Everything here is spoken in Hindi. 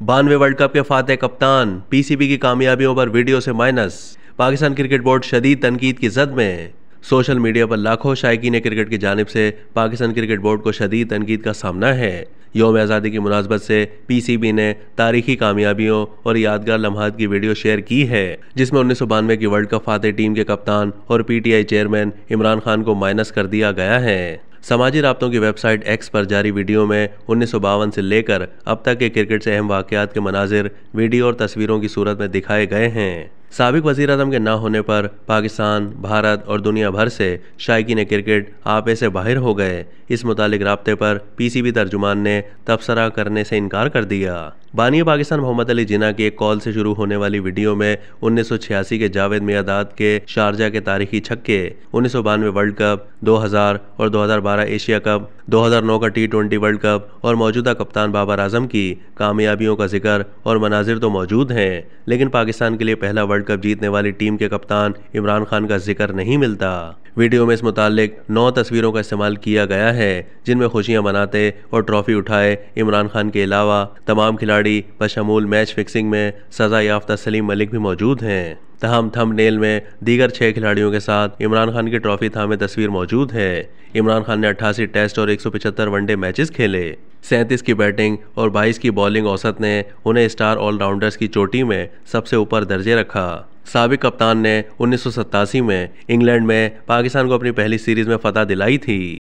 92वें वर्ल्ड कप के फातेह कप्तान पीसीबी की कामयाबियों पर वीडियो से माइनस। पाकिस्तान क्रिकेट बोर्ड शदीद तनकीद की जद में। सोशल मीडिया पर लाखों शायकीन क्रिकेट की जानिब से पाकिस्तान क्रिकेट बोर्ड को शदीद तनकीद का सामना है। यौम आज़ादी की मुनासबत से पीसीबी ने तारीखी कामयाबियों और यादगार लम्हात की वीडियो शेयर की है, जिसमें 1992 की वर्ल्ड कप फातेह टीम के कप्तान और पीटीआई चेयरमैन इमरान खान को माइनस कर दिया गया है। समाजी राब्तों की वेबसाइट एक्स पर जारी वीडियो में 1952 से लेकर अब तक के क्रिकेट से अहम वाक़यात के मनाजिर वीडियो और तस्वीरों की सूरत में दिखाए गए हैं। साबिक वज़ीर-ए-आज़म के ना होने पर पाकिस्तान, भारत और दुनिया भर से शायकीन क्रिकेट आपे से बाहर हो गए। इस मुतालिक राब्ते पर पीसीबी तर्जुमान ने तबसरा करने से इनकार कर दिया। बानी पाकिस्तान मोहम्मद अली जिन्ना की एक कॉल से शुरू होने वाली वीडियो में 1986 के जावेद मियादाद के शारजा के तारीखी छक्के, 1992 वर्ल्ड कप, 2000 और 2012 एशिया कप, 2009 का T20 वर्ल्ड कप और मौजूदा कप्तान बाबर आजम की कामयाबियों का जिक्र और मनाजिर तो मौजूद हैं, लेकिन पाकिस्तान के लिए पहला वर्ल्ड कप जीतने वाली टीम के कप्तान इमरान खान का जिक्र नहीं मिलता। वीडियो में इस मुतालिक 9 तस्वीरों का इस्तेमाल किया गया है, जिनमें खुशियां मनाते और ट्रॉफी उठाए इमरान खान के अलावा तमाम खिलाड़ी बशमूल मैच फिक्सिंग में सजा याफ्ता सलीम मलिक भी मौजूद हैं। तहम थंबनेल में दीगर 6 खिलाड़ियों के साथ इमरान खान की ट्रॉफी थामे तस्वीर मौजूद है। इमरान खान ने 88 टेस्ट और 175 वनडे मैचेस खेले। 37 की बैटिंग और 22 की बॉलिंग औसत ने उन्हें स्टार ऑलराउंडर्स की चोटी में सबसे ऊपर दर्जे रखा। साबिक कप्तान ने 1987 में इंग्लैंड में पाकिस्तान को अपनी पहली सीरीज में फतह दिलाई थी।